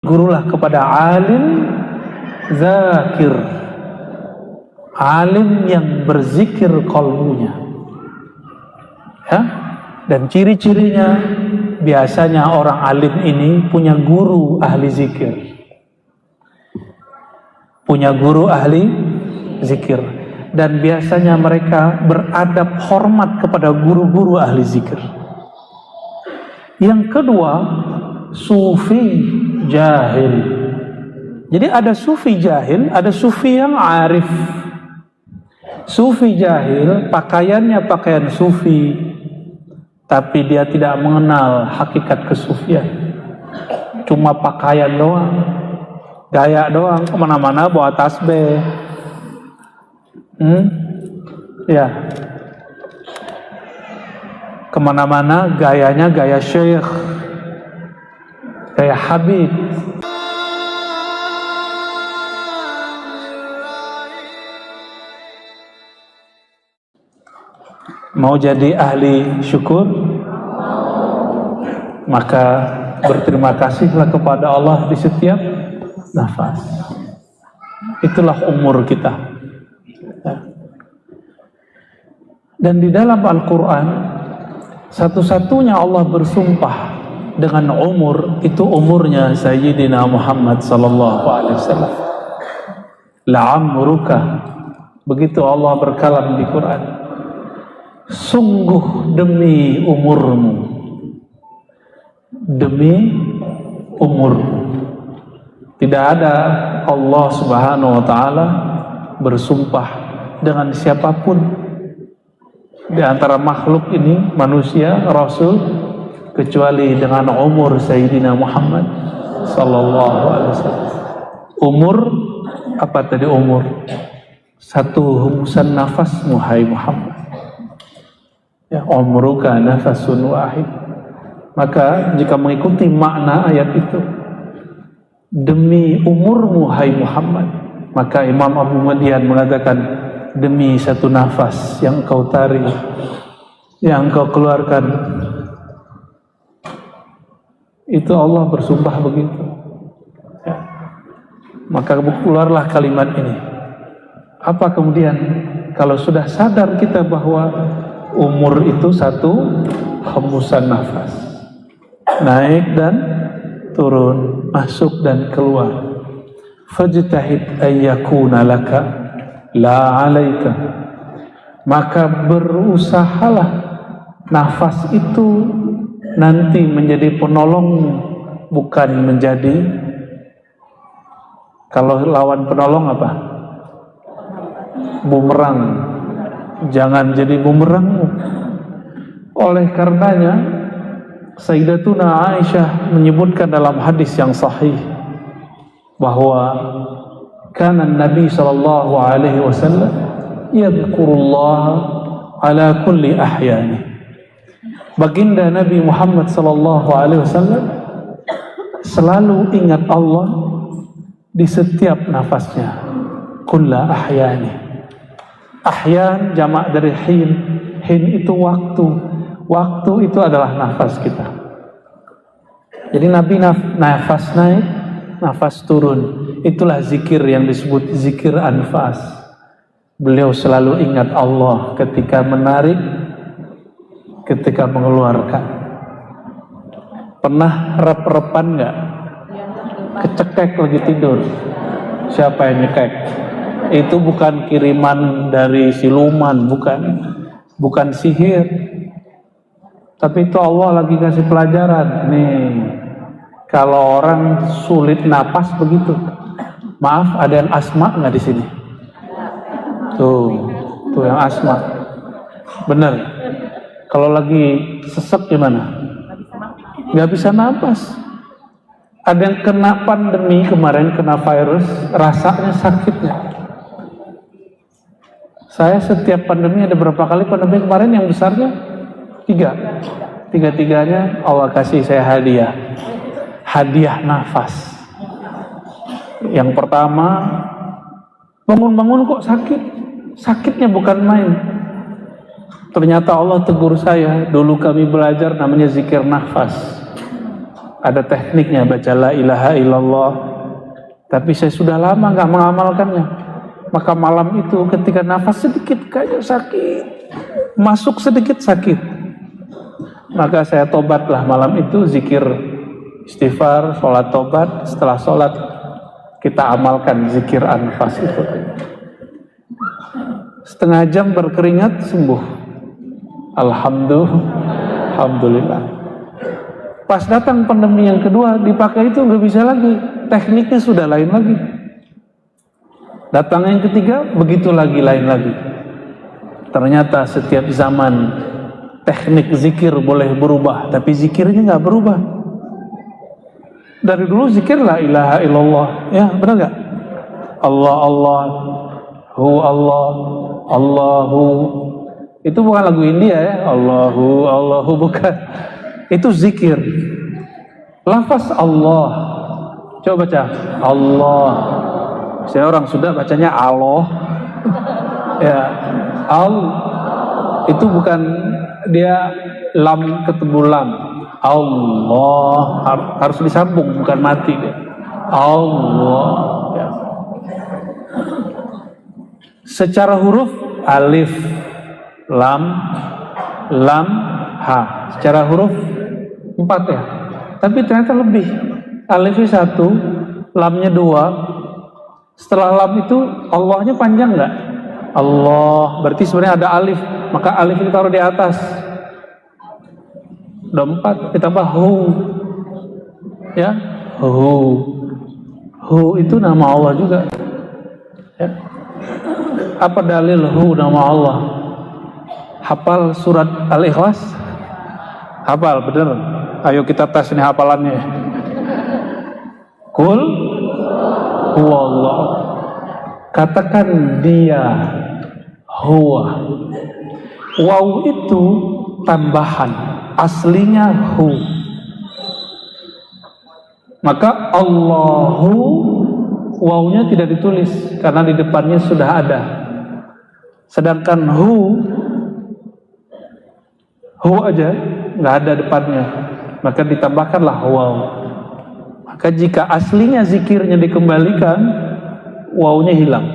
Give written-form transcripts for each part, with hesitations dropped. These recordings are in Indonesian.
gurulah kepada alim zakir, alim yang berzikir qalbunya, ya. Dan ciri-cirinya biasanya orang alim ini punya guru ahli zikir, punya guru ahli zikir, dan biasanya mereka beradab hormat kepada guru-guru ahli zikir. Yang kedua, sufi jahil. Jadi ada sufi jahil, ada sufi yang arif. Sufi jahil pakaiannya pakaian sufi, tapi dia tidak mengenal hakikat kesufian. Cuma pakaian doang, gaya doang, kemana-mana bawa tasbih. Ya, kemana-mana gayanya gaya syekh, gaya Habib. Mau jadi ahli syukur, maka berterima kasihlah kepada Allah di setiap nafas. Itulah umur kita. Dan di dalam Al-Quran, satu-satunya Allah bersumpah dengan umur, itu umurnya Sayyidina Muhammad sallallahu alaihi wasallam. La'amruka, begitu Allah berkalam di Quran. Sungguh demi umurmu, demi umurmu. Tidak ada Allah subhanahu wa ta'ala bersumpah dengan siapapun di antara makhluk ini, manusia, rasul, kecuali dengan umur Sayyidina Muhammad sallallahu alaihi wasallam. Umur, apa tadi umur? Satu hembusan nafasmu, hai Muhammad. Ya, umruka nafasun wahid. Maka jika mengikuti makna ayat itu, demi umurmu hai Muhammad, maka Imam Abu Madian mengatakan, demi satu nafas yang kau tarik, yang kau keluarkan, itu Allah bersumpah begitu, ya. Maka keluarlah kalimat ini. Apa kemudian kalau sudah sadar kita bahwa umur itu satu hembusan nafas, naik dan turun, masuk dan keluar. Fajtahid ayyakuna laka la alaika, maka berusahalah nafas itu nanti menjadi penolong, bukan menjadi, kalau lawan penolong apa? Bumerang. Jangan jadi bumerangmu. Oleh karenanya Sayyidatuna Aisyah menyebutkan dalam hadis yang sahih bahwa kana Nabi sallallahu alaihi wasallam yadhkurullah ala kulli ahyani. Baginda Nabi Muhammad sallallahu alaihi wasallam selalu ingat Allah di setiap nafasnya. Kulla ahyani. Ahyan jamak dari hin. Hin itu waktu. Waktu itu adalah nafas kita. Jadi Nabi nafas naik, nafas turun. Itulah zikir yang disebut zikir anfas. Beliau selalu ingat Allah ketika menarik, ketika mengeluarkan. Pernah rep-repan nggak? Kecekek lagi tidur. Siapa yang nyekek? Itu bukan kiriman dari siluman, bukan sihir. Tapi itu Allah lagi kasih pelajaran. Nih, kalau orang sulit napas begitu. Maaf, ada yang asma nggak di sini? Tuh yang asma. Bener. Kalau lagi sesek gimana? Nggak bisa napas. Ada yang kena pandemi kemarin, kena virus, rasanya sakitnya. Saya setiap pandemi ada berapa kali pandemi kemarin yang besarnya? 3. Tiga-tiganya Allah kasih saya hadiah. Hadiah nafas. Yang pertama, bangun-bangun kok sakit. Sakitnya bukan main. Ternyata Allah tegur saya. Dulu kami belajar namanya zikir nafas. ada tekniknya baca la ilaha illallah, tapi saya sudah lama nggak mengamalkannya. Maka malam itu ketika nafas sedikit kayak sakit, masuk sedikit sakit, maka saya tobatlah malam itu, zikir istighfar, sholat tobat. Setelah sholat kita amalkan zikir anfas itu. Setengah jam berkeringat, sembuh. Alhamdulillah. Pas datang pandemi yang kedua, dipakai itu nggak bisa lagi, tekniknya sudah lain lagi. Datang yang ketiga, begitu lagi, lain lagi. Ternyata setiap zaman teknik zikir boleh berubah, tapi zikirnya nggak berubah. Dari dulu zikir la ilaha illallah, ya benar nggak? Allah Allah, hu Allah, Allahu. Itu bukan lagu India ya, Allahu Allahu, bukan. Itu zikir. Lafaz Allah, coba baca Allah. Saya orang Sunda bacanya Allah. Ya, al itu bukan dia lam ketemu lam. Allah harus disambung, bukan mati dia. Allah. Ya. Secara huruf alif, lam, ha. Secara huruf 4 ya. Tapi ternyata lebih. Alifnya 1, lamnya 2. Setelah lam itu Allahnya panjang nggak? Allah, berarti sebenarnya ada alif, maka alif itu taruh di atas. Udah 4, ditambah hu, ya, hu itu nama Allah juga. Ya. Apa dalil hu nama Allah? Hafal surat Al-Ikhlas? Hafal, bener? Ayo kita tes ini hafalannya. Kul huwallah. Katakan dia huwa. Waw itu tambahan, aslinya hu. Maka Allahu, wawnya tidak ditulis karena di depannya sudah ada. Sedangkan hu aja nggak ada depannya, maka ditambahkanlah waw. Maka jika aslinya zikirnya dikembalikan, wawnya hilang.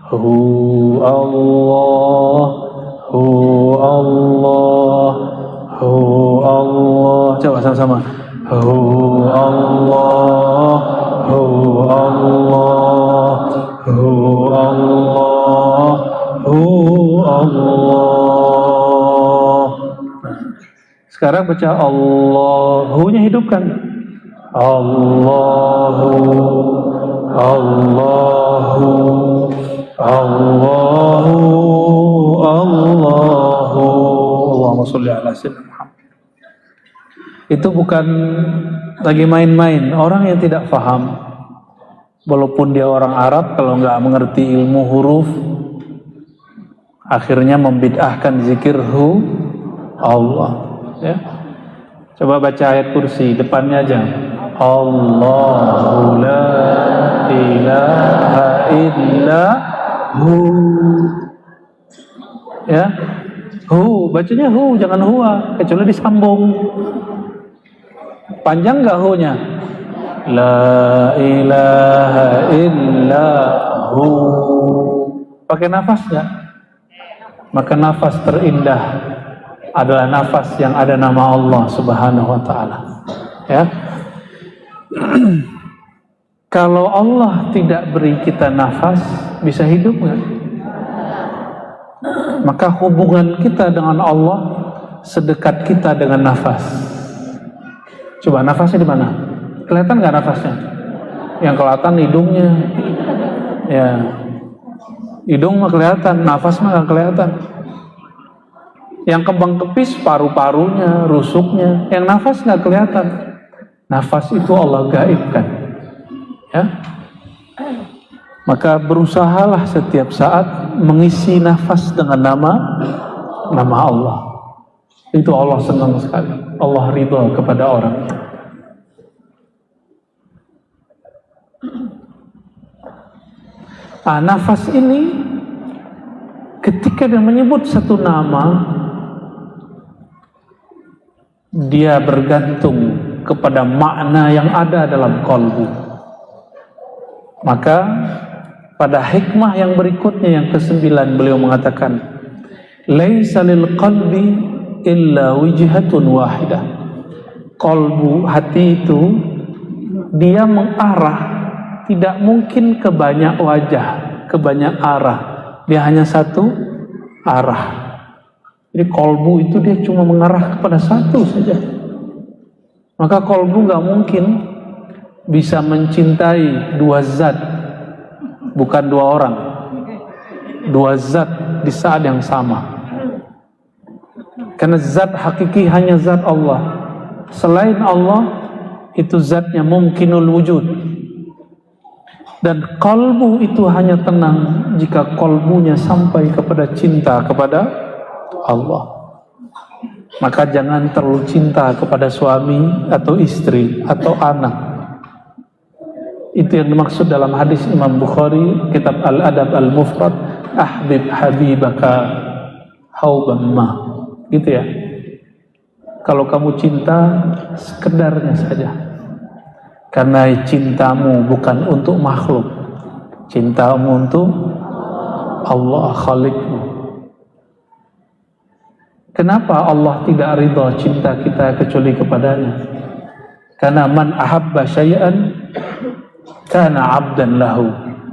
Hu Allah, hu Allah, hu Allah. Coba sama-sama. Hu Allah, hu Allah, hu Allah, hu Allah. Sekarang baca Allahu-nya hidupkan. Allahu, Allahu, Allahu, Allahu. Allahumma sholli ala sayyidina Muhammad. Itu bukan lagi main-main. Orang yang tidak paham, walaupun dia orang Arab, kalau nggak mengerti ilmu huruf, akhirnya membid'ahkan zikir hu Allah. Ya. Coba baca ayat kursi, depannya aja. Allahu la ilaha illa hu. Ya, hu, bacanya hu, jangan huwa, kecuali disambung. Panjang nggak hu-nya? La ilaha illa hu. Pakai nafas nggak? Maka nafas terindah adalah nafas yang ada nama Allah Subhanahu wa ta'ala. Ya. Kalau Allah tidak beri kita nafas, bisa hidup nggak? Maka hubungan kita dengan Allah sedekat kita dengan nafas. Coba nafasnya di mana? Kelihatan nggak nafasnya? Yang kelihatan hidungnya. Ya, hidung mah kelihatan, nafas mah nggak kelihatan. Yang kembang kepis paru-parunya, rusuknya, yang nafas nggak kelihatan. Nafas itu Allah gaibkan, ya. Maka berusahalah setiap saat mengisi nafas dengan nama Allah. Itu Allah senang sekali. Allah ridha kepada orang. Nafas ini ketika dia menyebut satu nama, dia bergantung kepada makna yang ada dalam qalbu. Maka pada hikmah yang berikutnya yang ke-9 beliau mengatakan, laisa lil qalbi illa wijhatun wahidah. Qalbu, hati itu dia mengarah, tidak mungkin ke banyak wajah, ke banyak arah. Dia hanya satu arah. Jadi qalbu itu dia cuma mengarah kepada satu saja. Maka qalbu gak mungkin bisa mencintai dua zat, bukan dua orang, dua zat di saat yang sama. Karena zat hakiki hanya zat Allah. Selain Allah itu zatnya mungkinul wujud. Dan qalbu itu hanya tenang jika qalbunya sampai kepada cinta kepada Allah. Maka jangan terlalu cinta kepada suami atau istri atau anak. Itu yang dimaksud dalam hadis Imam Bukhari, kitab Al-Adab Al-Mufrad, ahbib habibaka hauban ma. Gitu ya. Kalau kamu cinta, sekedarnya saja. Karena cintamu bukan untuk makhluk, cintamu untuk Allah Khalikmu. Kenapa Allah tidak ridha cinta kita kecuali kepadanya? Karena man ahabba syai'an kana 'abdan lahu.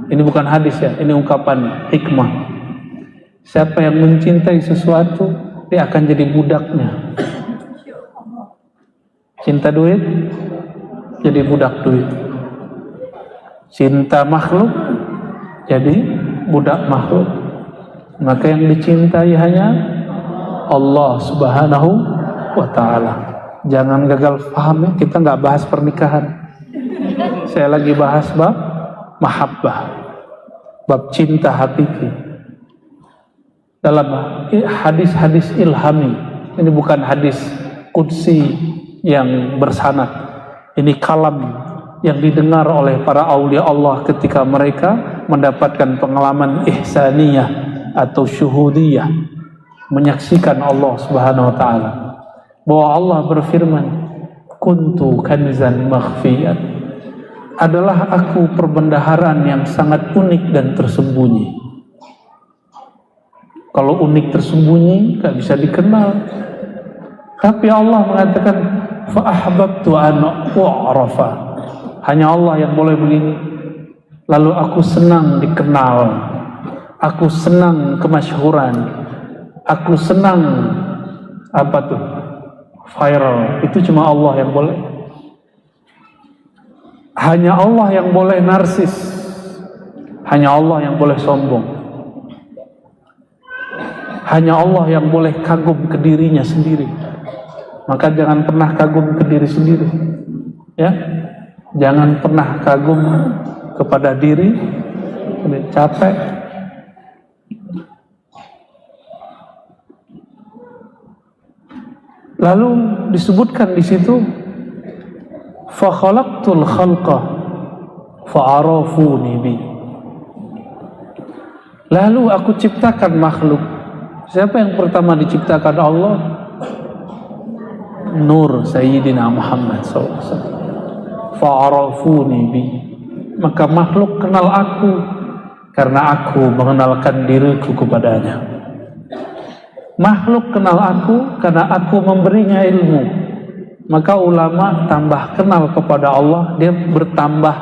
Ini bukan hadis ya, ini ungkapan hikmah. Siapa yang mencintai sesuatu, dia akan jadi budaknya. Cinta duit, jadi budak duit. Cinta makhluk, jadi budak makhluk. Maka yang dicintai hanya Allah Subhanahu wa ta'ala. Jangan gagal paham ya, kita nggak bahas pernikahan. Saya lagi bahas bab mahabbah, bab cinta hakiki. Dalam hadis-hadis ilhami, ini bukan hadis qudsi yang bersanad. Ini kalam yang didengar oleh para aulia Allah ketika mereka mendapatkan pengalaman ihsaniyah atau syuhudiyah, menyaksikan Allah Subhanahu wa ta'ala. Bahwa Allah berfirman, kuntu kanzan makhfiyan, adalah aku perbendaharaan yang sangat unik dan tersembunyi. Kalau unik tersembunyi gak bisa dikenal. Tapi Allah mengatakan fa ahbabtu an u'rafa, hanya Allah yang boleh begini. Lalu aku senang dikenal, aku senang kemasyhuran, aku senang apa tuh, viral. Itu cuma Allah yang boleh. Hanya Allah yang boleh narsis, hanya Allah yang boleh sombong, hanya Allah yang boleh kagum ke dirinya sendiri. Maka jangan pernah kagum ke diri sendiri, ya. Jangan pernah kagum kepada diri, capek. Lalu disebutkan di situ, fa khalaqtul khalqa fa arafuni bi. Lalu aku ciptakan makhluk. Siapa yang pertama diciptakan Allah? Nur Sayyidina Muhammad SAW. Fa'arafuni bi, maka makhluk kenal aku karena aku mengenalkan diriku kepadanya. Makhluk kenal aku karena aku memberinya ilmu. Maka ulama tambah kenal kepada Allah, dia bertambah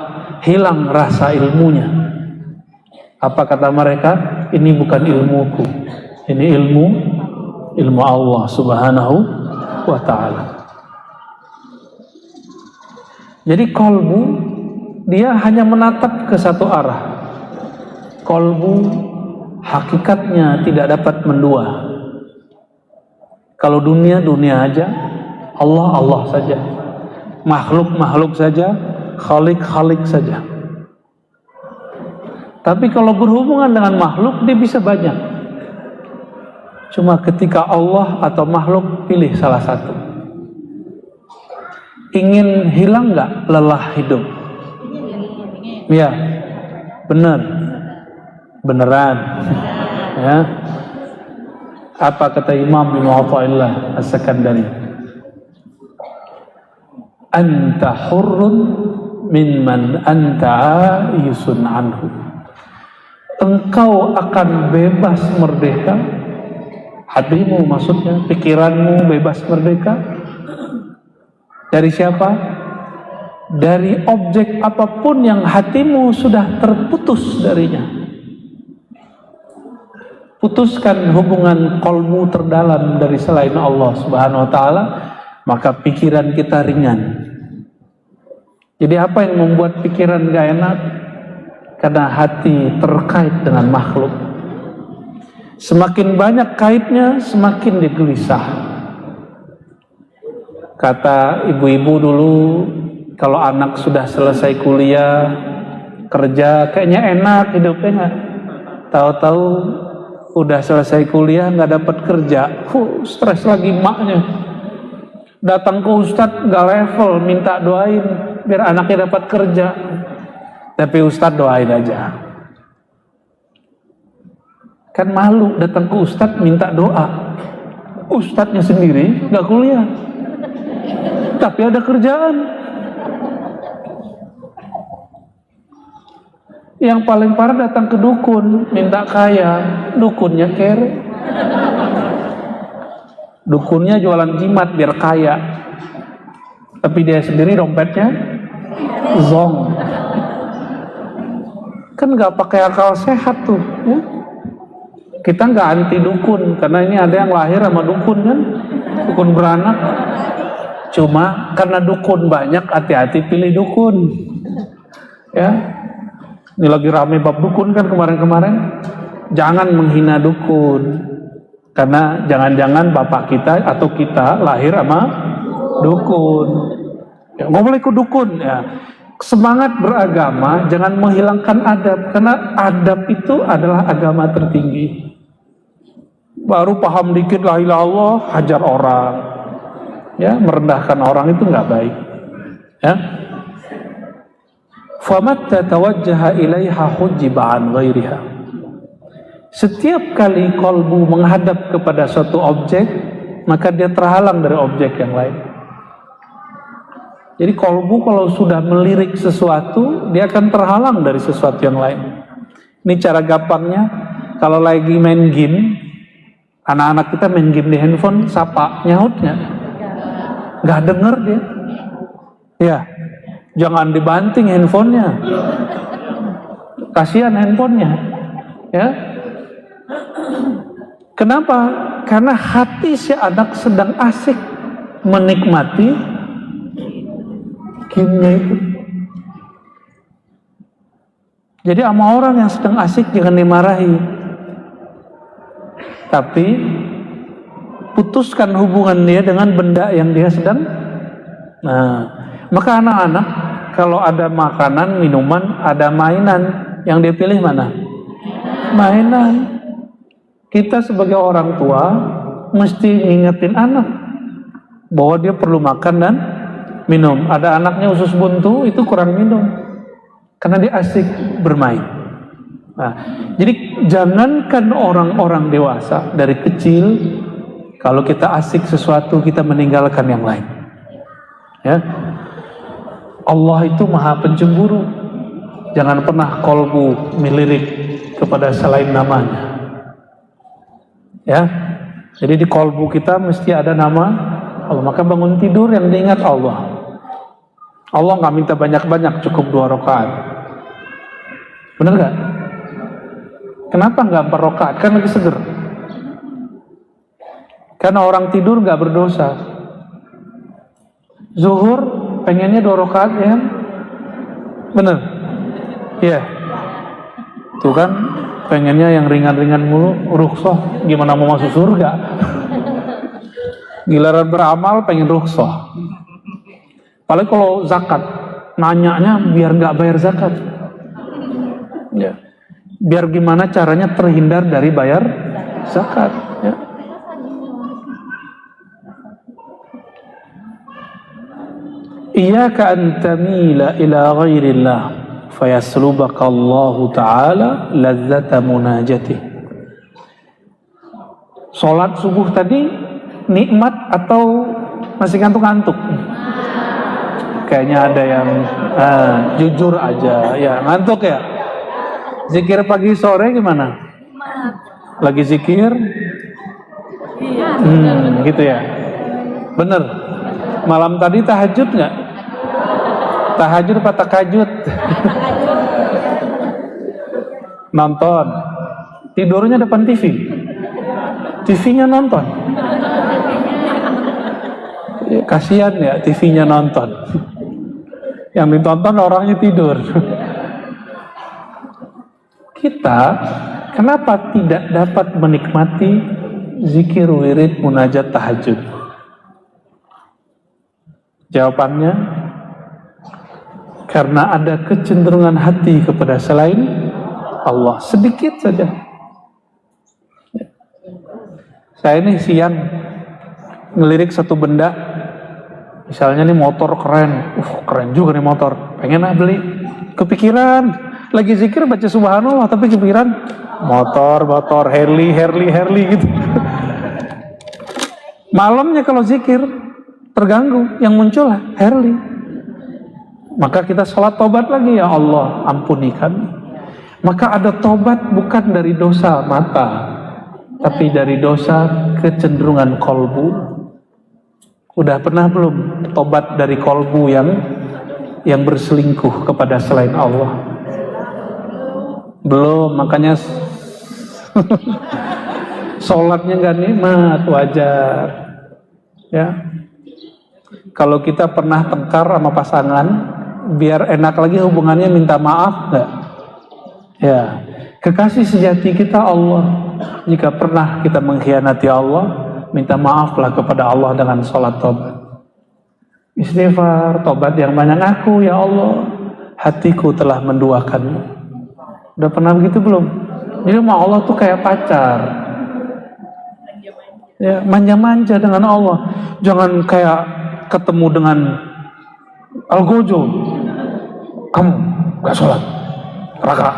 hilang rasa ilmunya. Apa kata mereka? Ini bukan ilmuku, ini ilmu Allah Subhanahu wa ta'ala. Jadi qalbu dia hanya menatap ke satu arah. Qalbu hakikatnya tidak dapat mendua. Kalau dunia aja, Allah saja, makhluk saja, khalik saja. Tapi kalau berhubungan dengan makhluk, dia bisa banyak. Cuma ketika Allah atau makhluk, pilih salah satu. Ingin hilang nggak lelah hidup? Ya, beneran. Ya. Apa kata Imam bin Athaillah As-Sakandari? anta hurrun mimman anta aisun anhu. Engkau akan bebas merdeka, hatimu maksudnya, pikiranmu bebas merdeka. Dari siapa? Dari objek apapun yang hatimu sudah terputus darinya. Putuskan hubungan kolbu terdalam dari selain Allah Subhanahu wa ta'ala, maka pikiran kita ringan. Jadi apa yang membuat pikiran gak enak? Karena hati terkait dengan makhluk. Semakin banyak kaitnya, semakin digelisah. Kata ibu-ibu dulu, kalau anak sudah selesai kuliah, kerja, kayaknya enak hidupnya nggak. Tahu-tahu udah selesai kuliah nggak dapat kerja, stres lagi maknya. Datang ke ustadz nggak level, minta doain biar anaknya dapat kerja. Tapi ustadz doain aja. Kan malu datang ke ustadz minta doa. Ustadznya sendiri nggak kuliah, tapi ada kerjaan. Yang paling parah datang ke dukun minta kaya, dukunnya kere. Dukunnya jualan jimat biar kaya, tapi dia sendiri dompetnya zong. Kan nggak pakai akal sehat tuh, ya? Kita nggak anti dukun, karena ini ada yang lahir sama dukun kan, dukun beranak. Cuma karena dukun banyak, hati-hati pilih dukun, ya. Ini lagi rame bab dukun kan kemarin-kemarin. Jangan menghina dukun, karena jangan-jangan bapak kita atau kita lahir sama dukun. Ya, nggak boleh ikut dukun, ya. Semangat beragama, jangan menghilangkan adab, karena adab itu adalah agama tertinggi. Baru paham dikit la ilaha illallah, hajar orang, ya, merendahkan orang itu nggak baik, ya. Famatta tawajjaha ilaiha hujiba an ghairiha. Setiap kali kolbu menghadap kepada suatu objek, maka dia terhalang dari objek yang lain. Jadi kolbu kalau sudah melirik sesuatu, dia akan terhalang dari sesuatu yang lain. Ini cara gampangnya, kalau lagi main game, anak-anak kita main game di handphone, sapa, nyautnya, nggak denger dia. Ya, jangan dibanting handphonenya, kasihan handphonenya, ya. Kenapa? Karena hati si anak sedang asik menikmati gamenya itu. Jadi sama orang yang sedang asik jangan dimarahi, tapi putuskan hubungan dia dengan benda yang dia sedang. Nah, maka anak-anak kalau ada makanan, minuman, ada mainan, yang dia pilih mana? Mainan. Kita sebagai orang tua mesti ngingetin anak bahwa dia perlu makan dan minum. Ada anaknya usus buntu, itu kurang minum karena dia asik bermain. Nah, jadi jangankan orang-orang dewasa, dari kecil kalau kita asik sesuatu kita meninggalkan yang lain, ya. Allah itu maha pencemburu. Jangan pernah kolbu melirik kepada selain namanya, ya. Jadi di kolbu kita mesti ada nama Allah. Maka bangun tidur yang diingat Allah. Allah nggak minta banyak-banyak, cukup 2 rakaat. Benar nggak? Kenapa nggak 4 rakaat? Kan lagi seger. Karena orang tidur nggak berdosa. Zuhur pengennya 2 rakaat, ya? Bener? Iya. Tuh kan pengennya yang ringan-ringan mulu, rukhsah. Gimana mau masuk surga? Giliran beramal pengen rukhsah. Apalagi kalau zakat, nanyanya biar nggak bayar zakat, ya. Biar gimana caranya terhindar dari bayar zakat, ya. Iyyaka an tamila ila ghairillah fayaslubaka Allah Ta'ala ladzata munajatih. Salat subuh tadi nikmat atau masih ngantuk-ngantuk? Kayaknya ada yang jujur aja. Ya, ngantuk ya? Zikir pagi sore gimana? Lagi zikir? Gitu ya. Bener. Malam tadi tahajud nggak? Tahajud apa takajud? Nonton. Tidurnya depan TV. TV-nya nonton. Ya, kasihan ya TV-nya nonton. Yang ditonton orangnya tidur. Kita kenapa tidak dapat menikmati zikir, wirid, munajat, tahajud? Jawabannya, karena ada kecenderungan hati kepada selain Allah, sedikit saja. Saya ini siang ngelirik satu benda, misalnya nih motor keren, keren juga nih motor, pengen beli, kepikiran, lagi zikir baca subhanallah, tapi kepikiran motor, Harley gitu. Malamnya kalau zikir terganggu, yang muncul Harley. Maka kita sholat tobat lagi, ya Allah ampuni kami. Maka ada tobat bukan dari dosa mata, tapi dari dosa kecenderungan kolbu. Udah pernah belum tobat dari kolbu yang berselingkuh kepada selain Allah? Belum, makanya sholatnya gak nikmat, wajar. Ya, kalau kita pernah tengkar sama pasangan, biar enak lagi hubungannya, minta maaf gak? Ya, kekasih sejati kita Allah. Jika pernah kita mengkhianati Allah, minta maaflah kepada Allah dengan sholat tobat. Istighfar, tobat yang banyak. Aku, ya Allah, hatiku telah menduakanmu. Udah pernah begitu belum? Jadi sama Allah tuh kayak pacar. Ya, manja-manja dengan Allah. Jangan kayak ketemu dengan Algojo, kamu gak sholat, raka.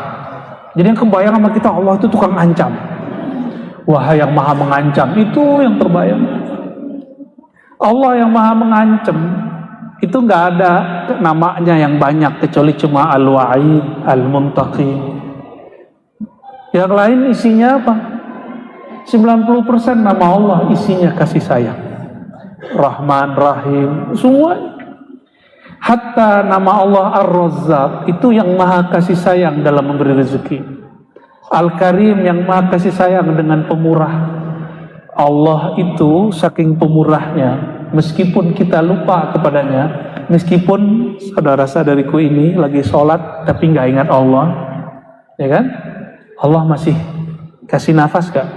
Jadi yang kebayang sama kita, Allah itu tukang ancam. Wahai yang maha mengancam, itu yang terbayang. Allah yang maha mengancam, itu gak ada namanya yang banyak, kecuali cuma Al-Wa'id, Al-Muntaqim. Yang lain isinya apa? 90% nama Allah isinya kasih sayang. Rahman, Rahim, semua. Hatta nama Allah Ar-Razzaq itu yang maha kasih sayang dalam memberi rezeki. Al-Karim yang maha kasih sayang dengan pemurah. Allah itu saking pemurahnya, meskipun kita lupa kepadanya, meskipun saudara-saudariku ini lagi sholat tapi nggak ingat Allah, ya kan? Allah masih kasih nafas gak?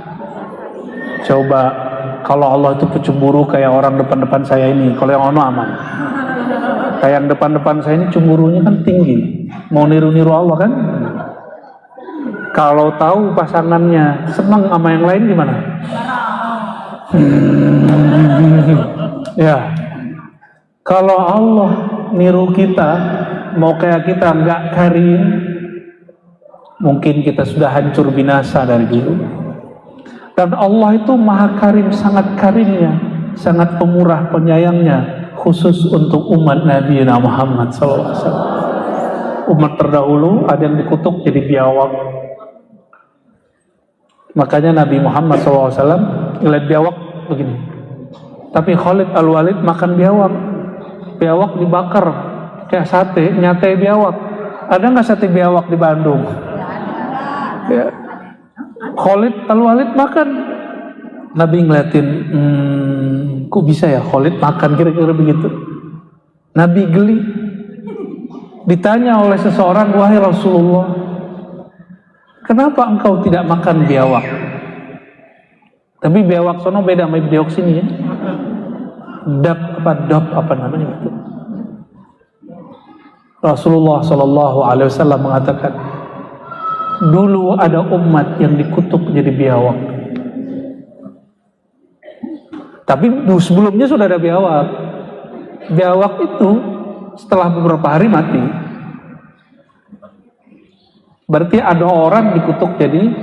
Coba kalau Allah itu pencemburu kayak orang depan-depan saya ini, kalau yang ono aman. Kayak yang depan-depan saya ini cemburunya kan tinggi, mau niru-niru Allah kan? Kalau tahu pasangannya senang sama yang lain gimana? Ya, kalau Allah niru kita, mau kayak kita nggak karim, mungkin kita sudah hancur binasa dari dulu. Dan Allah itu maha karim, sangat karimnya, sangat pemurah penyayangnya, khusus untuk umat Nabi Muhammad SAW. Umat terdahulu ada yang dikutuk jadi biawak. Makanya Nabi Muhammad SAW ngeliat biawak begini. Tapi Khalid Al-Walid makan biawak. Biawak dibakar kayak sate, nyate biawak. Ada nggak sate biawak di Bandung? Ya. Khalid Al-Walid makan. Nabi ngeliatin, kok bisa ya Khalid makan, kira-kira begitu. Nabi geli. Ditanya oleh seseorang, wahai Rasulullah, kenapa engkau tidak makan biawak? Tapi biawak sono beda sama biawak sini ya. Dab apa namanya itu? Rasulullah SAW mengatakan, dulu ada umat yang dikutuk jadi biawak. Tapi sebelumnya sudah ada biawak. Biawak itu setelah beberapa hari mati. Berarti ada orang dikutuk jadi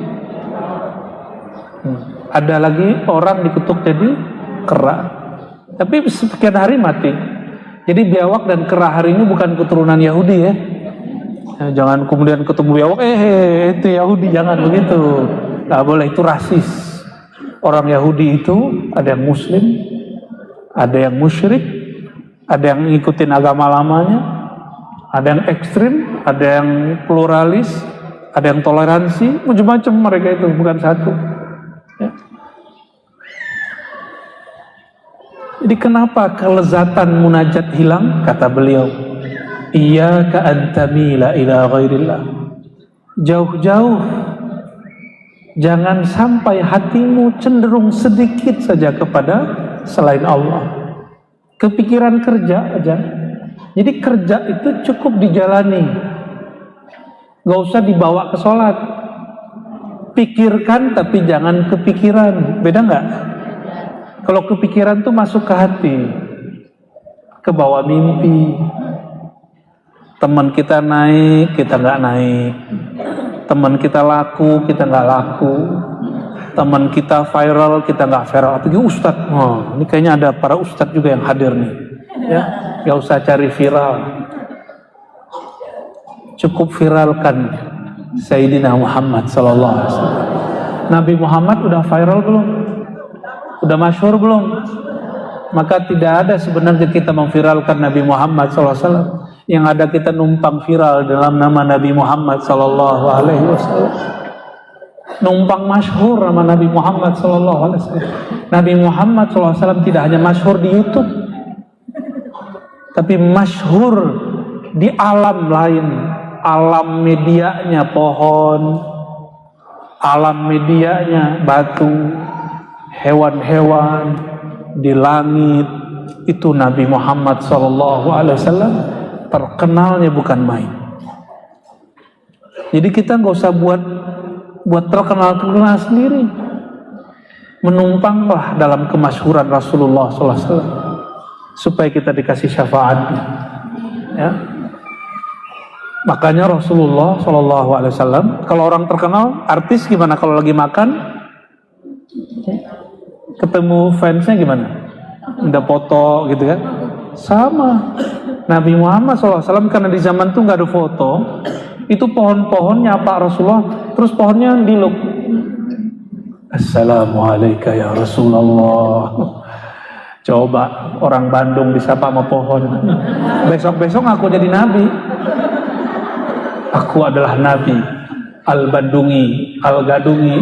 ada lagi orang dikutuk jadi kera. Tapi sekian hari mati. Jadi biawak dan kera hari ini bukan keturunan Yahudi ya. Jangan kemudian ketemu biawak, itu Yahudi, jangan begitu. Nggak boleh, itu rasis. Orang Yahudi itu ada yang Muslim, ada yang musyrik, ada yang ngikutin agama lamanya, ada yang ekstrim, ada yang pluralis, ada yang toleransi, macam-macam mereka itu, bukan satu. Ya. Jadi kenapa kelezatan munajat hilang? Kata beliau, iyyaka an tamila ila ghairillah. Jauh-jauh jangan sampai hatimu cenderung sedikit saja kepada selain Allah. Kepikiran kerja aja. Jadi kerja itu cukup dijalani, gak usah dibawa ke sholat. Pikirkan tapi jangan kepikiran. Beda nggak? Kalau kepikiran tuh masuk ke hati, ke bawah mimpi. Teman kita naik, kita nggak naik. Teman kita laku, kita nggak laku. Teman kita viral, kita nggak viral. Apalagi ustadz, ini kayaknya ada para ustadz juga yang hadir nih. Ya, nggak usah cari viral. Cukup viralkan Sayyidina Muhammad sallallahu alaihi wasallam. Nabi Muhammad udah viral belum? Udah masyhur belum? Maka tidak ada sebenarnya kita memviralkan Nabi Muhammad sallallahu alaihi wasallam. Yang ada kita numpang viral dalam nama Nabi Muhammad sallallahu alaihi wasallam. Numpang masyhur nama Nabi Muhammad sallallahu alaihi wasallam. Nabi Muhammad sallallahu alaihi wasallam tidak hanya masyhur di YouTube, tapi masyhur di alam lain. Alam medianya pohon, alam medianya batu, hewan-hewan, di langit. Itu Nabi Muhammad sallallahu alaihi wasallam terkenalnya bukan main. Jadi kita nggak usah buat terkenal sendiri. Menumpanglah dalam kemasyhuran Rasulullah sallallahu alaihi wasallam supaya kita dikasih syafaatnya. Ya. Makanya Rasulullah sallallahu alaihi wasallam, kalau orang terkenal, artis gimana kalau lagi makan? Ketemu fansnya gimana? Udah foto gitu kan? Sama. Nabi Muhammad SAW karena di zaman itu nggak ada foto, itu pohon-pohon nyapa Rasulullah, terus pohonnya diluk. Assalamualaikum ya Rasulullah. Coba orang Bandung disapa sama pohon. Besok-besok aku jadi nabi. Aku adalah nabi. Al-Bandungi, Al-Gadungi.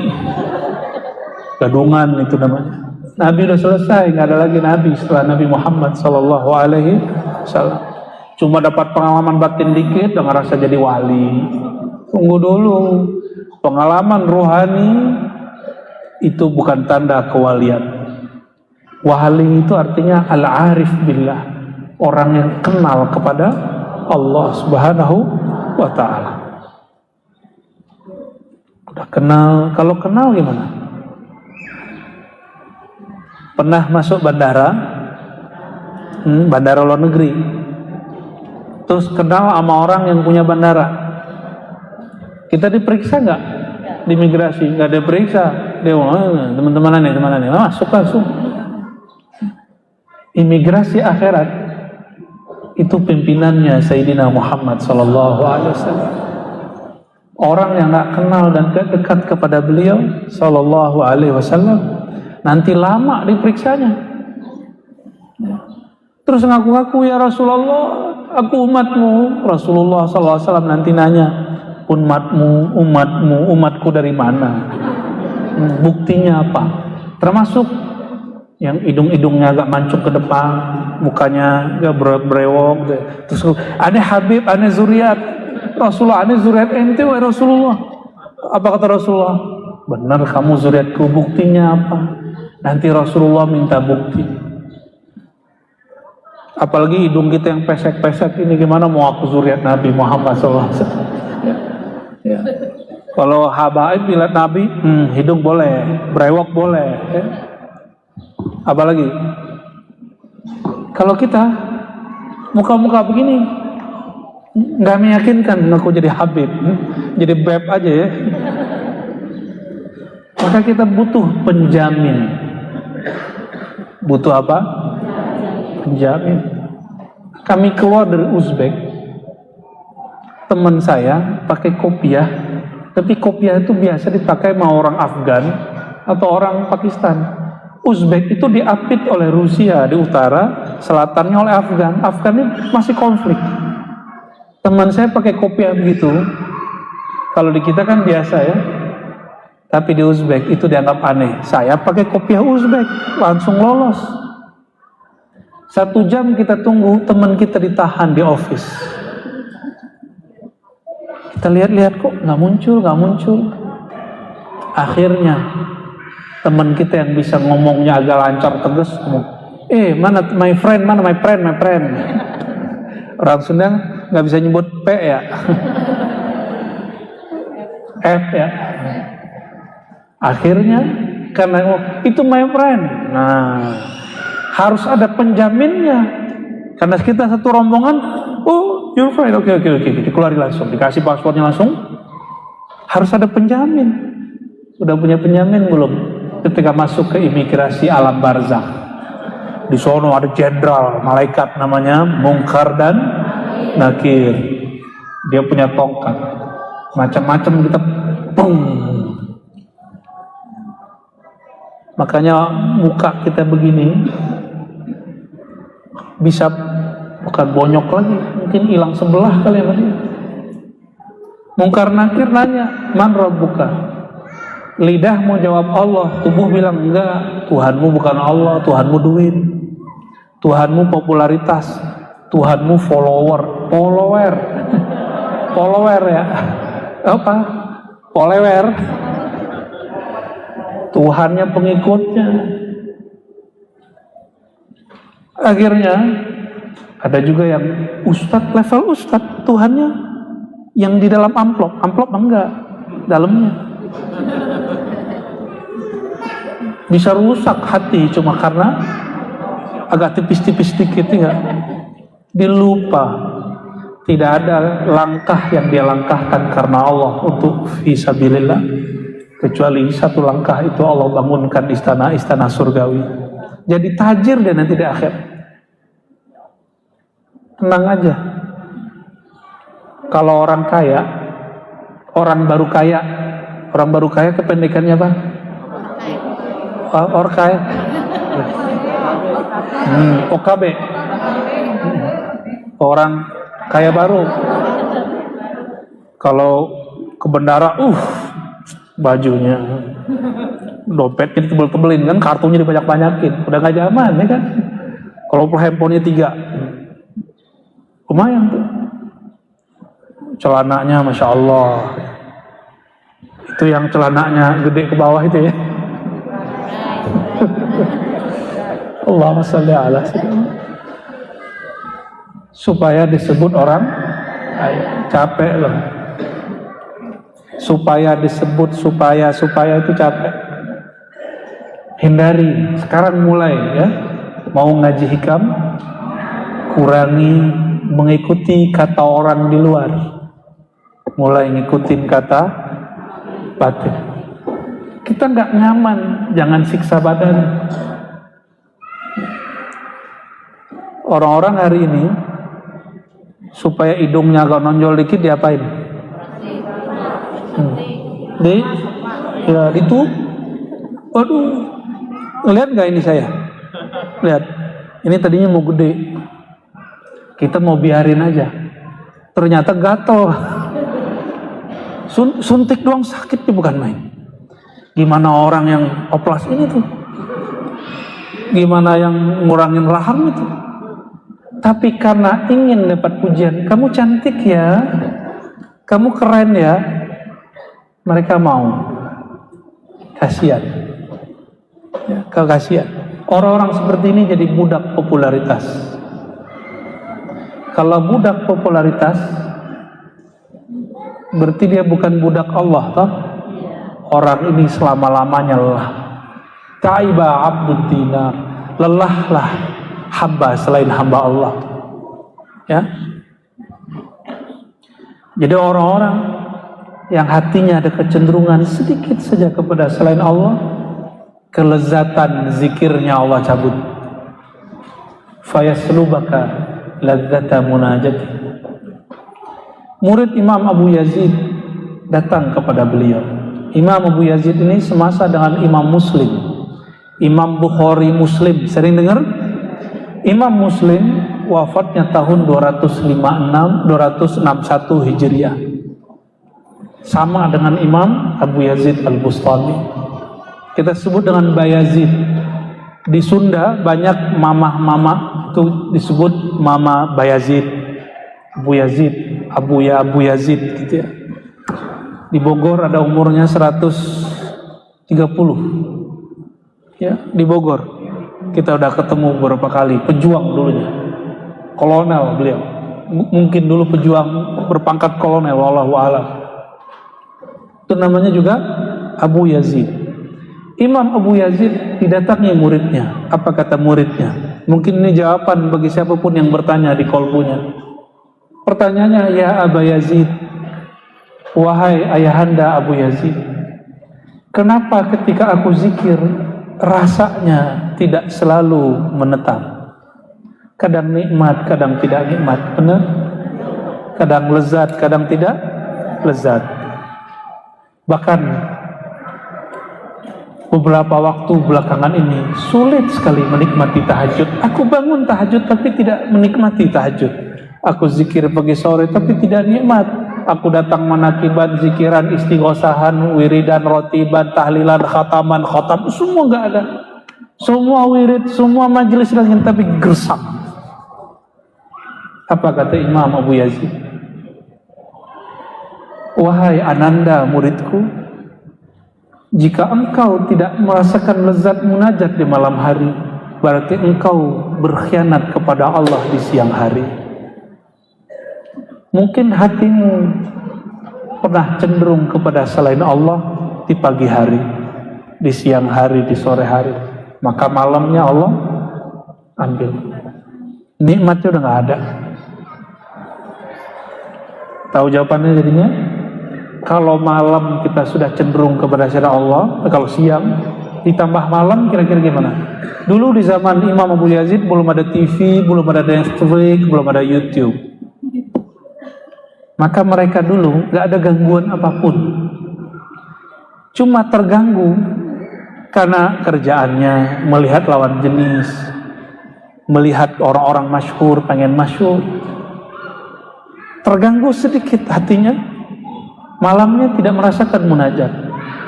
Gadungan itu namanya. Nabi udah selesai, nggak ada lagi nabi setelah Nabi Muhammad sallallahu alaihi wasallam. Cuma dapat pengalaman batin dikit, udah ngerasa jadi wali. Tunggu dulu, pengalaman rohani itu bukan tanda kewalian. Wali itu artinya al-arif billah, orang yang kenal kepada Allah Subhanahu wa ta'ala. Udah kenal, kalau kenal gimana? Pernah masuk bandara, bandara luar negeri, terus kenal sama orang yang punya bandara. Kita diperiksa nggak? Di imigrasi nggak diperiksa. Dia teman-teman nih, masuk langsung. Imigrasi akhirat itu pimpinannya Sayyidina Muhammad sallallahu alaihi wasallam. Orang yang nggak kenal dan dekat kepada beliau sallallahu alaihi wasallam nanti lama diperiksanya. Terus ngaku-ngaku, ya Rasulullah, aku umatmu. Rasulullah SAW nanti nanya, umatku dari mana? Buktinya apa? Termasuk yang hidung-hidungnya agak mancung ke depan, mukanya agak brewok. Terus, ane Habib, ane zuriat. Rasulullah, ane zuriat ente, wa Rasulullah. Apa kata Rasulullah? Benar kamu zuriatku, buktinya apa? Nanti Rasulullah minta bukti. Apalagi hidung kita yang pesek-pesek ini, gimana mau aku zuriat Nabi Muhammad SAW? Ya. Kalau habaib bilang Nabi, hidung boleh, brewok boleh. Ya. Apalagi kalau kita muka-muka begini, nggak meyakinkan aku jadi Habib, jadi beb aja ya. Maka kita butuh penjamin. Butuh apa? Penjamin. Kami keluar dari Uzbek, teman saya pakai kopiah, tapi kopiah itu biasa dipakai sama orang Afgan atau orang Pakistan. Uzbek itu diapit oleh Rusia di utara, selatannya oleh Afgan. Afgan ini masih konflik. Teman saya pakai kopiah begitu. Kalau di kita kan biasa ya, tapi di Uzbek itu dianggap aneh. Saya pakai kopiah Uzbek, langsung lolos. 1 jam kita tunggu, teman kita ditahan di office. Kita lihat-lihat kok nggak muncul. Akhirnya teman kita yang bisa ngomongnya agak lancar tegas ngomong, mana my friend. Orang Sunda nggak bisa nyebut P ya. F ya. Akhirnya karena itu my friend, nah harus ada penjaminnya. Karena kita satu rombongan, oh your friend, oke, dikeluarin langsung, dikasih paspornya langsung. Harus ada penjamin. Sudah punya penjamin belum? Ketika masuk ke imigrasi alam barzakh, di sono ada jenderal malaikat namanya Munkar dan Nakir. Dia punya tongkat, macam-macam kita pung. Makanya muka kita begini bisa bukan bonyok lagi, mungkin hilang sebelah kali ya. Munkar Nakir nanya, man rabbuka? Lidah mau jawab Allah, tubuh bilang enggak, Tuhanmu bukan Allah, Tuhanmu duit, Tuhanmu popularitas, Tuhanmu follower ya, apa? Follower. Tuhannya pengikutnya. Akhirnya ada juga yang level ustadz, Tuhannya yang di dalam amplop enggak, dalamnya. Bisa rusak hati cuma karena agak tipis-tipis sedikit ya. Dilupa tidak ada langkah yang dia langkahkan karena Allah untuk fisabilillah, kecuali satu langkah itu Allah bangunkan istana surgawi. Jadi tajir dia nanti di akhir. Tenang aja. Kalau orang kaya, orang baru kaya kependekannya apa? Orang kaya. OKB. Orang kaya baru. Kalau ke bendara, bajunya, dompetnya ditebel-tebelin kan, kartunya dibanyak-banyakin, udah gak zaman ya kan. Kalau handphonenya 3, lumayan tuh. Celananya Masya Allah, itu yang celananya gede ke bawah itu ya. Allahumma sholli ala sayyidina. Supaya disebut orang capek loh. Supaya disebut supaya itu capek. Hindari sekarang mulai ya. Mau ngaji hikam, kurangi mengikuti kata orang di luar, mulai ngikutin kata batin. Kita nggak nyaman, jangan siksa badan. Orang-orang hari ini supaya hidungnya agak nonjol dikit diapain? Itu, waduh, lihat nggak ini saya? Lihat, ini tadinya mau gede, kita mau biarin aja, ternyata gatel. Suntik doang sakit, bukan main. Gimana orang yang oplas ini tuh? Gimana yang ngurangin rahang itu? Tapi karena ingin dapat pujian, kamu cantik ya, kamu keren ya, mereka mau. Kasihan ya, kasihan. Orang-orang seperti ini jadi budak popularitas. Kalau budak popularitas, berarti dia bukan budak Allah, toh? Orang ini selama-lamanya lelah. Ta'iba abdud dinar, lelahlah hamba selain hamba Allah. Ya. Jadi orang-orang yang hatinya ada kecenderungan sedikit saja kepada selain Allah, kelezatan zikirnya Allah cabut. Fayaslubaka ladzata munajati. Murid Imam Abu Yazid datang kepada beliau. Imam Abu Yazid ini semasa dengan Imam Muslim, Imam Bukhari Muslim. Sering dengar? Imam Muslim wafatnya tahun 261 Hijriah. Sama dengan Imam Abu Yazid Al-Bustami. Kita sebut dengan Bayazid. Di Sunda banyak mamah-mamah itu disebut Mama Bayazid, Abu Yazid, Abu Yazid gitu ya. Di Bogor ada umurnya 130. Ya, di Bogor. Kita udah ketemu beberapa kali, pejuang dulunya. Kolonel beliau. Mungkin dulu pejuang berpangkat kolonel, wallahu a'lam. Itu namanya juga Abu Yazid. Imam Abu Yazid didatangi muridnya. Apa kata muridnya? Mungkin ini jawaban bagi siapapun yang bertanya di kolbunya. Pertanyaannya, ya Abu Yazid, wahai ayahanda Abu Yazid, kenapa ketika aku zikir rasanya tidak selalu menetap? Kadang nikmat, kadang tidak nikmat. Benar? Kadang lezat, kadang tidak lezat. Bahkan beberapa waktu belakangan ini sulit sekali menikmati tahajud. Aku bangun tahajud tapi tidak menikmati tahajud. Aku zikir pagi sore tapi tidak nikmat. Aku datang manakiban, zikiran, istighosahan, wiridan, rotiban, tahlilan, khataman, khotam, semua nggak ada. Semua wirid, semua majelis lain tapi gersam. Apa kata Imam Abu Yazid? Wahai ananda muridku, jika engkau tidak merasakan lezat munajat di malam hari, berarti engkau berkhianat kepada Allah di siang hari. Mungkin hatimu pernah cenderung kepada selain Allah di pagi hari, di siang hari, di sore hari. Maka malamnya Allah ambil. Nikmatnya udah gak ada. Tahu jawabannya jadinya? Kalau malam kita sudah cenderung kepada selain Allah, kalau siang ditambah malam kira-kira gimana? Dulu di zaman Imam Abu Yazid belum ada TV, belum ada Netflix, belum ada YouTube. Maka mereka dulu gak ada gangguan apapun. Cuma terganggu karena kerjaannya, melihat lawan jenis, melihat orang-orang masyhur, pengen masyhur. Terganggu sedikit hatinya. Malamnya tidak merasakan munajat.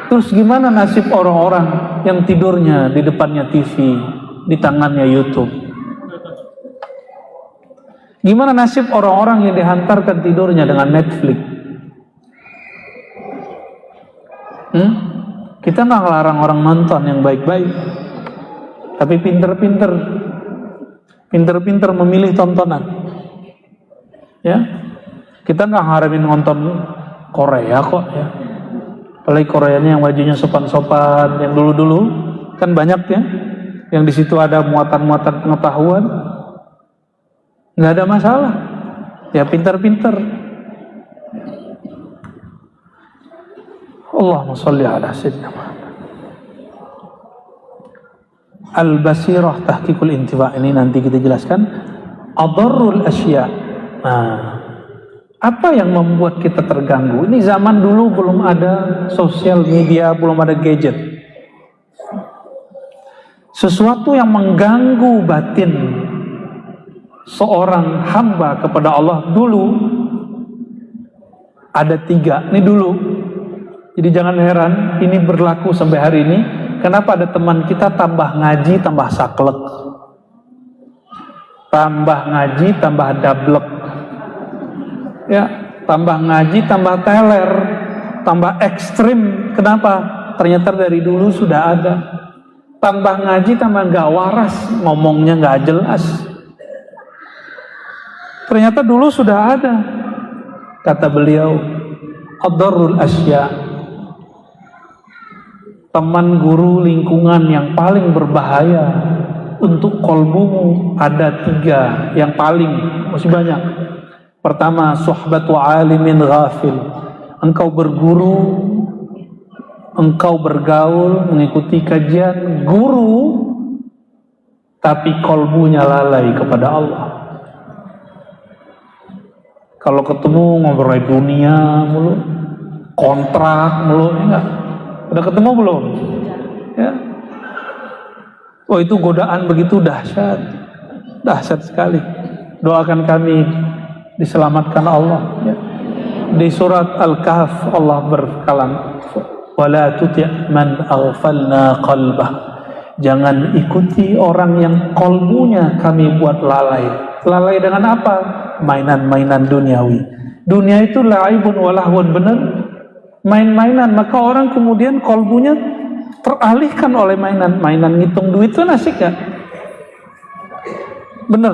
Terus gimana nasib orang-orang yang tidurnya di depannya TV, di tangannya YouTube? Gimana nasib orang-orang yang dihantarkan tidurnya dengan Netflix? Kita nggak ngelarang orang nonton yang baik-baik, tapi pinter-pinter memilih tontonan. Ya, kita nggak ngaramin nonton Korea kok ya. Apalagi Koreanya yang bajunya sopan-sopan, yang dulu-dulu kan banyak ya, yang di situ ada muatan-muatan pengetahuan, nggak ada masalah. Ya pintar-pintar. Allahumma sholli ala sayyidina Muhammad. Al-Basirah Tahqiqul Intiba, ini nanti kita jelaskan. Adarrul asya. Apa yang membuat kita terganggu? Ini zaman dulu belum ada sosial media, belum ada gadget. Sesuatu yang mengganggu batin seorang hamba kepada Allah dulu ada 3. Ini dulu. Jadi jangan heran, ini berlaku sampai hari ini. Kenapa ada teman kita tambah ngaji, tambah saklek, tambah ngaji, tambah dablek, ya, tambah ngaji, tambah teler, tambah ekstrim. Kenapa? Ternyata dari dulu sudah ada. Tambah ngaji, tambah gak waras, ngomongnya gak jelas. Ternyata dulu sudah ada. Kata beliau, adarrul asya. Teman, guru, lingkungan yang paling berbahaya untuk kolbumu ada 3 yang paling, masih banyak. Pertama, suhbatu alimin ghafil. Engkau berguru, engkau bergaul, mengikuti kajian guru, tapi kolbunya lalai kepada Allah. Kalau ketemu ngobrol dunia mulu, kontrak mulu, ya enggak? Udah ketemu belum? Ya. Oh, itu godaan begitu dahsyat. Dahsyat sekali. Doakan kami diselamatkan Allah, ya. Di surat Al-Kahf Allah berkalam, wala tuti' man aghfalna qalbah. Jangan ikuti orang yang kolbunya kami buat lalai. Lalai dengan apa? Mainan-mainan duniawi. Dunia itu la'ibun walahun, benar? Main-mainan, maka orang kemudian kolbunya teralihkan oleh mainan. Mainan ngitung duit itu asik gak? Bener.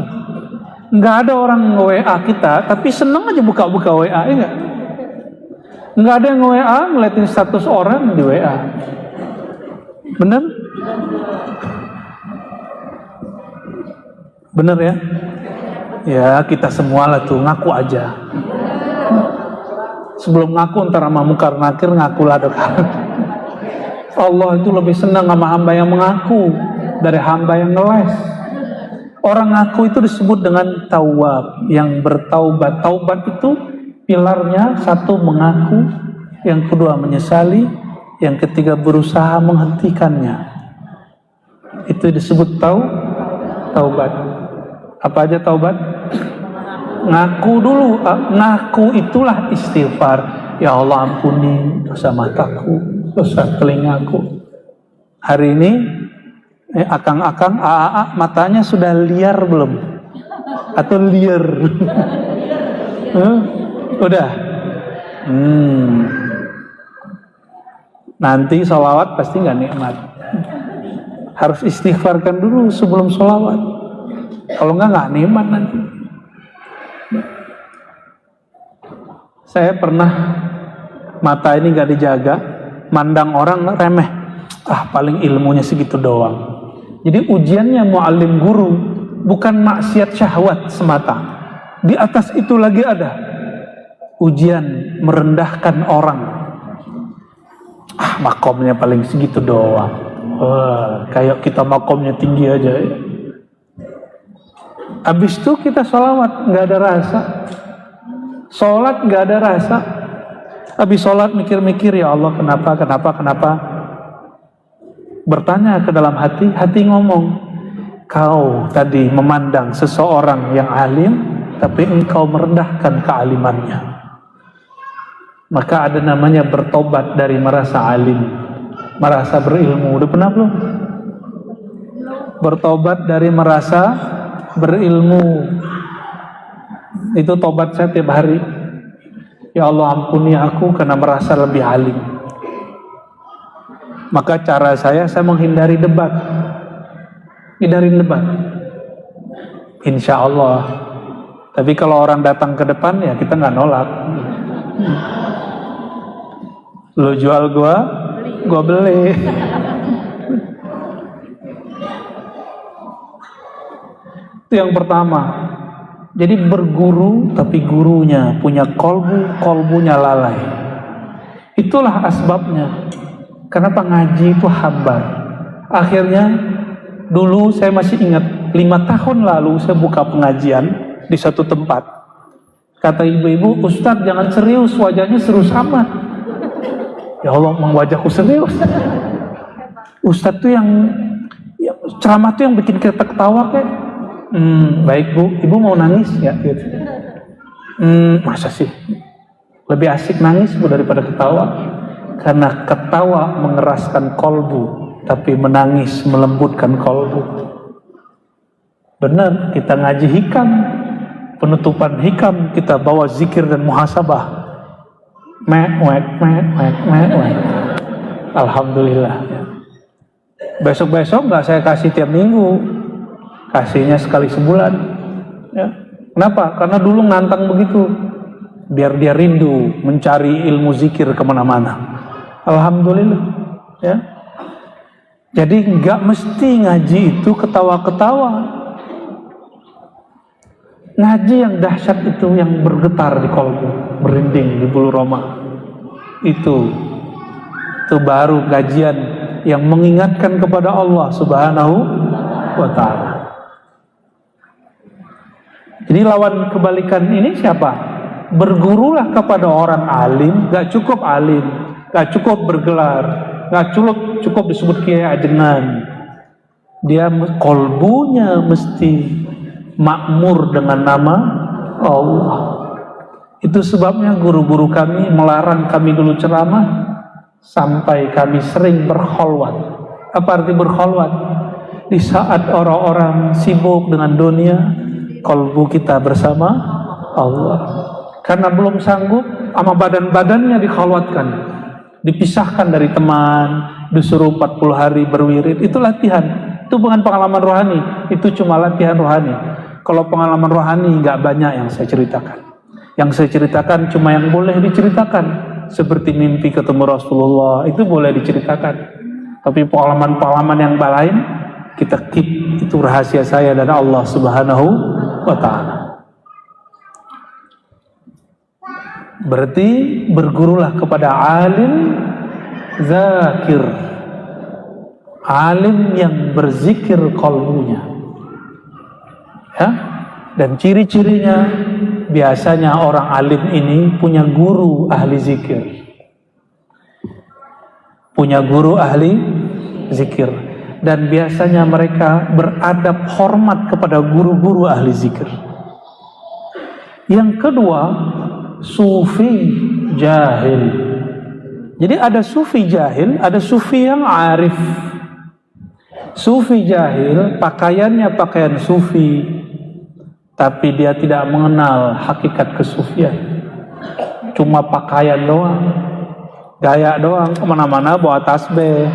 Nggak ada orang WA kita tapi seneng aja buka-buka WA, ya nggak? Nggak ada yang WA ngeliatin status orang di WA. Bener? Bener ya? Ya kita semua lah tuh ngaku aja. Sebelum ngaku ntar sama mungkar nakir ngakulah dekat. Allah itu lebih senang sama hamba yang mengaku dari hamba yang ngeles. Orang ngaku itu disebut dengan tawab, yang bertaubat. Taubat itu pilarnya, satu mengaku, yang kedua menyesali, yang ketiga berusaha menghentikannya. Itu disebut taubat. Apa aja taubat? Ngaku dulu, ngaku itulah istighfar. Ya Allah ampuni dosa mataku, dosa telingaku. Hari ini akang-akang AA matanya sudah liar belum? Atau liar? Udah. Nanti sholawat pasti nggak nikmat. Harus istighfarkan dulu sebelum sholawat. Kalau nggak nikmat nanti. Saya pernah mata ini nggak dijaga, mandang orang remeh. Paling ilmunya segitu doang. Jadi ujiannya mu'allim guru bukan maksiat syahwat semata. Di atas itu lagi ada ujian merendahkan orang. Makomnya paling segitu doang. Kayak kita makomnya tinggi aja ya. Habis itu kita sholawat nggak ada rasa. Sholat nggak ada rasa. Habis sholat mikir-mikir, ya Allah kenapa? Bertanya ke dalam hati, hati ngomong, kau tadi memandang seseorang yang alim, tapi engkau merendahkan kealimannya. Maka ada namanya bertobat dari merasa alim, merasa berilmu. Udah pernah belum? Bertobat dari merasa berilmu. Itu tobat saya tiap hari. Ya Allah ampuni aku karena merasa lebih alim. Maka cara saya menghindari debat. Hindarin debat. Insya Allah. Tapi kalau orang datang ke depan ya kita nggak nolak. Lo jual gua beli. Itu yang pertama. Jadi berguru tapi gurunya punya kolbunya lalai. Itulah asbabnya. Kenapa ngaji itu hambar? Akhirnya dulu saya masih ingat 5 tahun lalu saya buka pengajian di satu tempat. Kata ibu-ibu, Ustadz jangan serius, wajahnya serius amat. Ya Allah, wajahku serius. Ustadz tuh yang ceramah tuh yang bikin kita ketawa kayak. Baik bu, ibu mau nangis ya? Gitu. Masa sih? Lebih asik nangis bu daripada ketawa. Karena ketawa mengeraskan kolbu, tapi menangis melembutkan kolbu. Benar, kita ngaji hikam, penutupan hikam kita bawa zikir dan muhasabah. Alhamdulillah. Besok-besok nggak saya kasih tiap minggu, kasihnya sekali sebulan. Ya. Kenapa? Karena dulu ngantang begitu, biar dia rindu mencari ilmu zikir kemana-mana. Alhamdulillah, ya. Jadi nggak mesti ngaji itu ketawa-ketawa. Ngaji yang dahsyat itu yang bergetar di kolbu, merinding di bulu roma. Itu baru kajian yang mengingatkan kepada Allah Subhanahu wa ta'ala. Jadi lawan kebalikan ini siapa? Bergurulah kepada orang alim. Gak cukup alim, gak cukup bergelar, gak cukup disebut kiai ajengan. Dia kolbunya mesti makmur dengan nama Allah. Itu sebabnya guru-guru kami melarang kami dulu ceramah sampai kami sering berkholwat. Apa arti berkholwat? Di saat orang-orang sibuk dengan dunia, kolbu kita bersama Allah. Karena belum sanggup, sama badan-badannya dikholwatkan, dipisahkan dari teman, disuruh 40 hari berwirid. Itu latihan. Itu bukan pengalaman rohani, itu cuma latihan rohani. Kalau pengalaman rohani nggak banyak yang saya ceritakan. Yang saya ceritakan cuma yang boleh diceritakan, seperti mimpi ketemu Rasulullah, itu boleh diceritakan. Tapi pengalaman-pengalaman yang lain kita keep, itu rahasia saya dan Allah Subhanahu wa Ta'ala. Berarti bergurulah kepada alim zakir, alim yang berzikir qalbunya, ya. Dan ciri-cirinya biasanya orang alim ini punya guru ahli zikir, punya guru ahli zikir, dan biasanya mereka beradab hormat kepada guru-guru ahli zikir. Yang kedua, sufi jahil. Jadi ada sufi jahil, ada sufi yang arif. Sufi jahil pakaiannya pakaian sufi, tapi dia tidak mengenal hakikat kesufian. Cuma pakaian doang, gaya doang, kemana-mana bawa tasbih.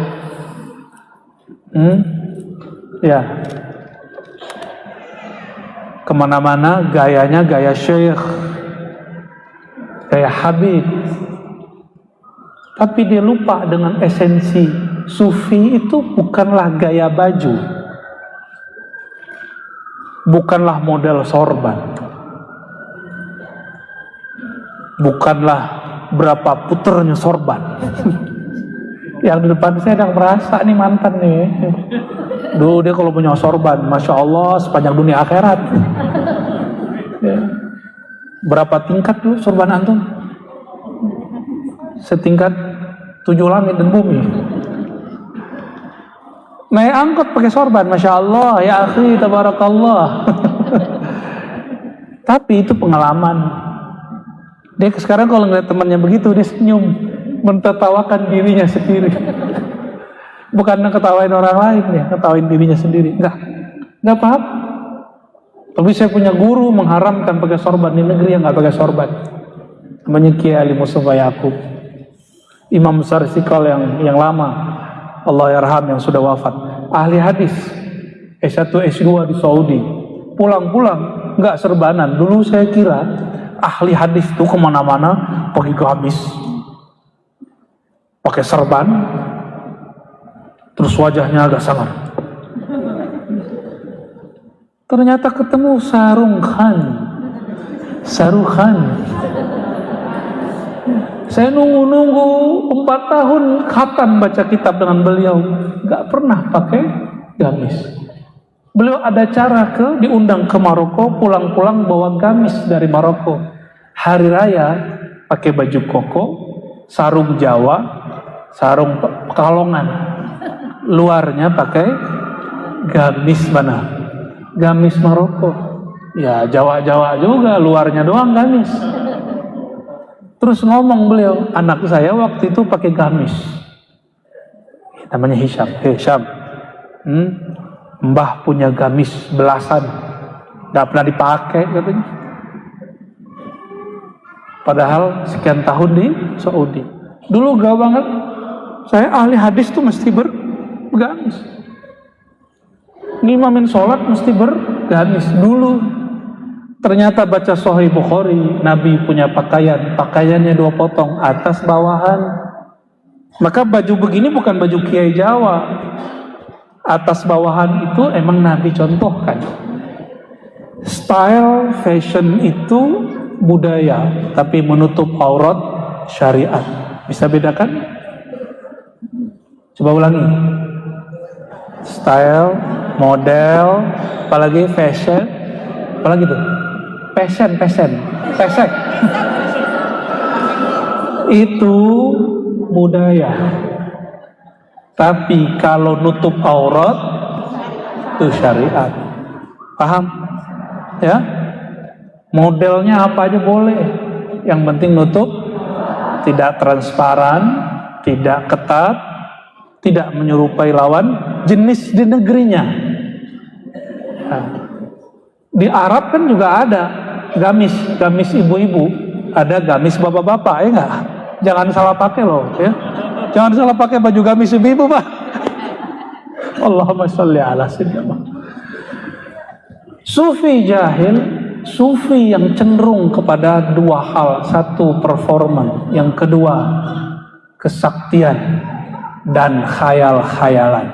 Ya, kemana-mana gayanya gaya syekh, gaya habib. Tapi dia lupa dengan esensi. Sufi itu bukanlah gaya baju, bukanlah model sorban, bukanlah berapa puternya sorban. Yang di depan saya sedang merasa nih mantan nih. Duh, dia kalau punya sorban, Masya Allah, sepanjang dunia akhirat. Ya. Berapa tingkat tuh sorban antum? Setingkat 7 langit dan bumi. Naik angkot pakai sorban, Masya Allah, ya akhi, tabarakallah. Tapi itu pengalaman. Dia sekarang kalau ngeliat temannya begitu, dia senyum, mentertawakan dirinya sendiri. Bukan ketawain orang lain, ya, ketawain dirinya sendiri. Enggak apa-apa. Tapi saya punya guru mengharamkan pakai sorban di negeri yang nggak pakai sorban. Namanya Kiai Ali Mustafa Yaqub, imam besar Istiqlal yang lama, Allah yarham, yang sudah wafat, ahli hadis, S1 S2 di Saudi. Pulang-pulang nggak serbanan. Dulu saya kira ahli hadis tuh kemana-mana pakai gamis, pakai serban, terus wajahnya agak sangar. Ternyata ketemu Sarung Khan. Saya nunggu 4 tahun khatam baca kitab dengan beliau, gak pernah pakai gamis. Beliau ada cara diundang ke Maroko, pulang-pulang bawa gamis dari Maroko. Hari raya pakai baju koko, sarung Jawa, sarung Pekalongan. Luarnya pakai gamis mana? Gamis Maroko. Ya Jawa-Jawa juga, luarnya doang gamis. Terus ngomong beliau, anak saya waktu itu pakai gamis, namanya Hisham. Hisham, Mbah punya gamis belasan, gak pernah dipakai katanya. Padahal sekian tahun di Saudi. Dulu gak banget, saya ahli hadis tuh mesti bergamis. Ngimamin sholat mesti bergamis dulu. Ternyata baca Sahih Bukhari, Nabi punya pakaiannya 2 potong, atas bawahan. Maka baju begini bukan baju Kiai Jawa. Atas bawahan itu emang Nabi contohkan. Style fashion itu budaya, tapi menutup aurat syariat. Bisa bedakan? Coba ulangi. Style, model, apalagi fashion, apalagi tuh? Pesek. itu budaya. Tapi kalau nutup aurat itu syariat. Paham? Ya? Modelnya apa aja boleh. Yang penting nutup, tidak transparan, tidak ketat, tidak menyerupai lawan jenis di negerinya. Nah, di Arab kan juga ada gamis ibu-ibu, ada gamis bapak-bapak, ya enggak? Jangan salah pakai loh, ya. Jangan salah pakai baju gamis ibu-ibu, Pak. Allahumma sholli ala sayyidina. Sufi jahil, sufi yang cenderung kepada dua hal. Satu, performan. Yang kedua, kesaktian dan khayal-khayalan.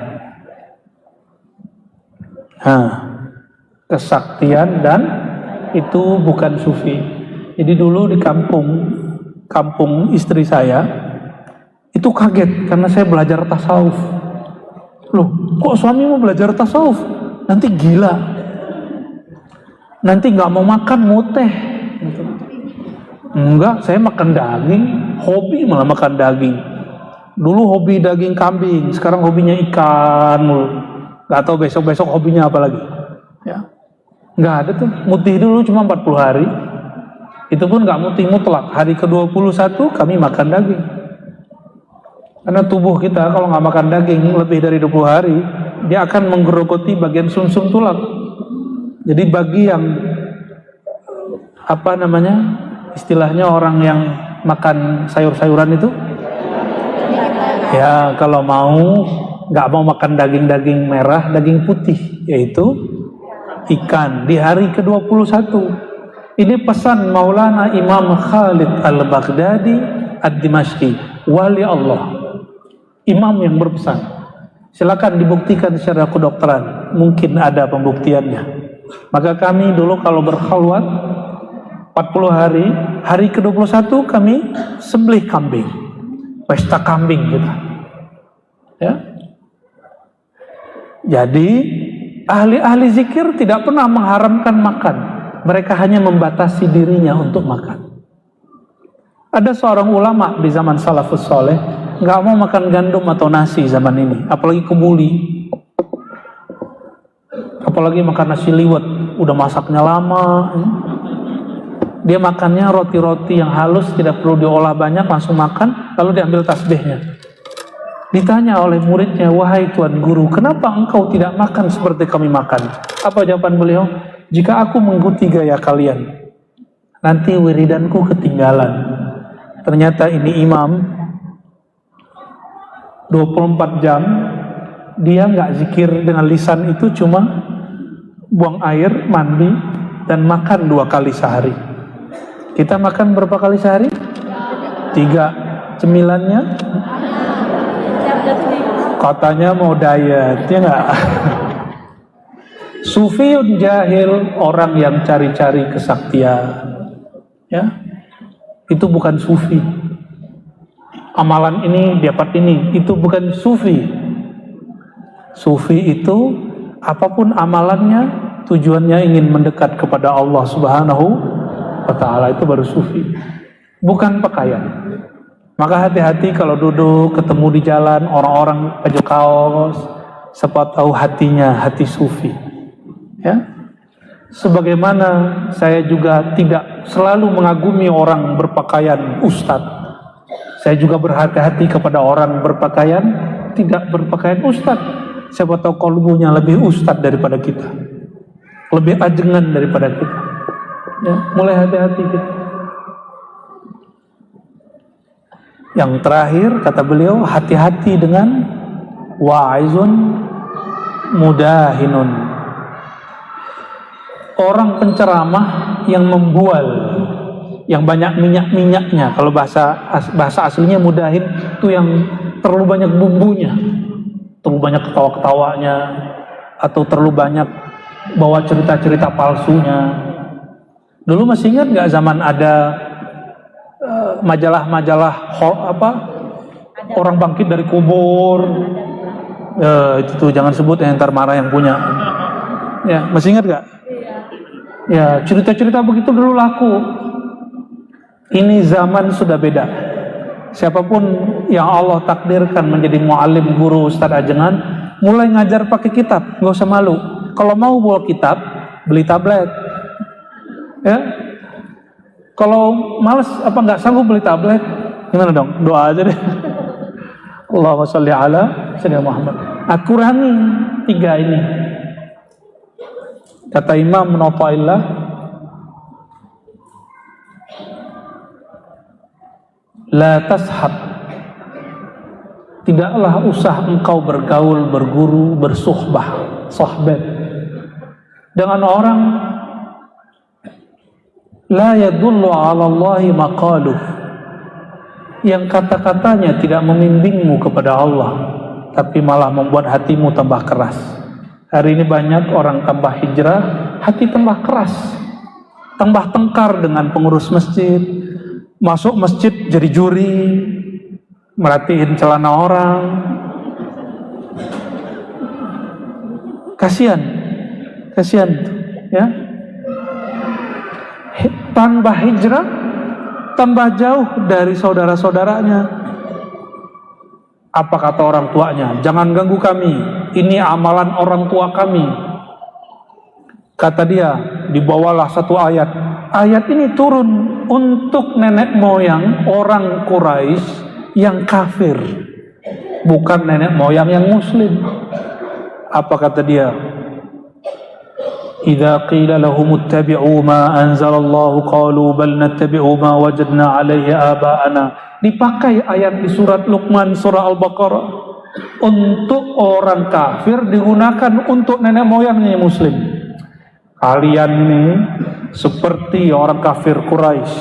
Kesaktian dan itu bukan sufi. Jadi dulu di kampung istri saya itu kaget karena saya belajar tasawuf. Loh, kok suami mau belajar tasawuf? Nanti gila, nanti nggak mau makan muteh. Enggak, saya makan daging, hobi malah makan daging. Dulu hobi daging kambing, sekarang hobinya ikan mulu. Nggak tahu besok hobinya apa lagi. Ya, nggak ada tuh. Mutih dulu cuma 40 hari. Itu pun nggak mutih mutlak. Hari ke-21 kami makan daging. Karena tubuh kita kalau nggak makan daging lebih dari 20 hari, dia akan menggerogoti bagian sumsum tulang. Jadi bagi yang istilahnya orang yang makan sayur-sayuran itu, ya kalau nggak mau makan daging-daging merah, daging putih, yaitu ikan di hari ke-21. Ini pesan Maulana Imam Khalid Al-Baghdadi Ad-Dimashqi, wali Allah. Imam yang berpesan. Silakan dibuktikan secara kedokteran, mungkin ada pembuktiannya. Maka kami dulu kalau berkhalwat 40 hari, hari ke-21 kami sembelih kambing. Pesta kambing kita. Ya. Jadi ahli-ahli zikir tidak pernah mengharamkan makan. Mereka hanya membatasi dirinya untuk makan. Ada seorang ulama di zaman salafus soleh nggak mau makan gandum atau nasi zaman ini, apalagi kebuli, apalagi makan nasi liwet, udah masaknya lama. Dia makannya roti-roti yang halus, tidak perlu diolah banyak, langsung makan, lalu diambil tasbihnya. Ditanya oleh muridnya, wahai tuan guru, kenapa engkau tidak makan seperti kami makan? Apa jawaban beliau? Jika aku mengikuti gaya kalian, nanti wiridanku ketinggalan. Ternyata ini imam 24 jam dia nggak zikir dengan lisan, itu cuma buang air, mandi, dan makan 2 kali sehari. Kita makan berapa kali sehari? 3. Cemilannya? Katanya mau diet, ya nggak? Sufiyun jahil, orang yang cari-cari kesaktian. Ya, itu bukan sufi. Amalan ini dapat ini, itu bukan sufi. Sufi itu apapun amalannya, tujuannya ingin mendekat kepada Allah Subhanahu wa ta'ala, itu baru sufi. Bukan pakaian. Maka hati-hati kalau duduk ketemu di jalan orang-orang baju kaos, siapa tahu hatinya hati sufi. Ya. Sebagaimana saya juga tidak selalu mengagumi orang berpakaian ustadz. Saya juga berhati-hati kepada orang berpakaian tidak berpakaian ustadz. Siapa tahu kalbunya lebih ustadz daripada kita, lebih ajengan daripada kita. Ya, mulai hati-hati kita. Yang terakhir kata beliau, hati-hati dengan wa'izun mudahinun, orang penceramah yang membual, yang banyak minyak-minyaknya. Kalau bahasa aslinya mudahin itu yang terlalu banyak bumbunya, terlalu banyak ketawa-ketawanya, atau terlalu banyak bawa cerita-cerita palsunya. Dulu masih ingat nggak zaman ada majalah-majalah orang bangkit dari kubur? Itu tuh jangan sebut yang ntar marah yang punya. Ya, masih ingat nggak? Ya, cerita-cerita begitu dulu laku. Ini zaman sudah beda. siapapun yang Allah takdirkan menjadi muallim, guru, ustadz ajengan, mulai ngajar pakai kitab, nggak usah malu. Kalau mau bawa kitab, beli tablet. Ya, kalau males apa nggak sanggup beli tablet, gimana dong? Doa aja deh. Allahumma sholli ala sayyidina Muhammad. Kurangi 3 ini. Kata Imam Nawawi, la tashab, tidaklah usah engkau bergaul, berguru, sohbet dengan orang la yadullu ala Allahi maqaluh, yang kata-katanya tidak membimbingmu kepada Allah, tapi malah membuat hatimu tambah keras. Hari ini banyak orang tambah hijrah, hati tambah keras, tambah tengkar dengan pengurus masjid, masuk masjid jadi juri, merhatiin celana orang. Kasihan ya. Tanpa hijrah, tambah jauh dari saudara-saudaranya. Apa kata orang tuanya? Jangan ganggu kami, ini amalan orang tua kami. Kata dia, dibawalah satu ayat. Ayat ini turun untuk nenek moyang orang Quraisy yang kafir, bukan nenek moyang yang muslim. Apa kata dia? Idza qila lahum ittabi'u ma anzalallahu qalu bal nattabi'u ma wajadna 'alaihi aba'ana. Dipakai ayat di surat Luqman, surah Al-Baqarah, untuk orang kafir, digunakan untuk nenek moyangnya muslim. Kalian ini seperti orang kafir Quraisy,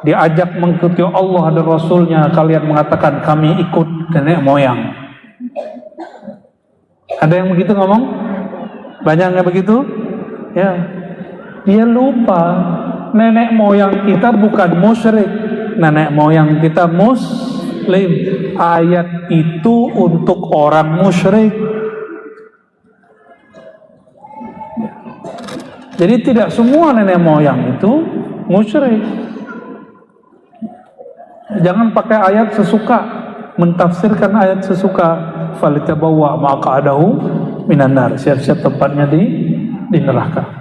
diajak mengikuti Allah dan Rasulnya, kalian mengatakan kami ikut nenek moyang. Ada yang begitu ngomong? Banyak yang begitu? Ya, dia lupa nenek moyang kita bukan musyrik, nenek moyang kita muslim. Ayat itu untuk orang musyrik. Jadi tidak semua nenek moyang itu musyrik. Jangan pakai ayat sesuka, mentafsirkan ayat sesuka. Falitabawwa maq'adahu minan nar, siap-siap tempatnya di neraka.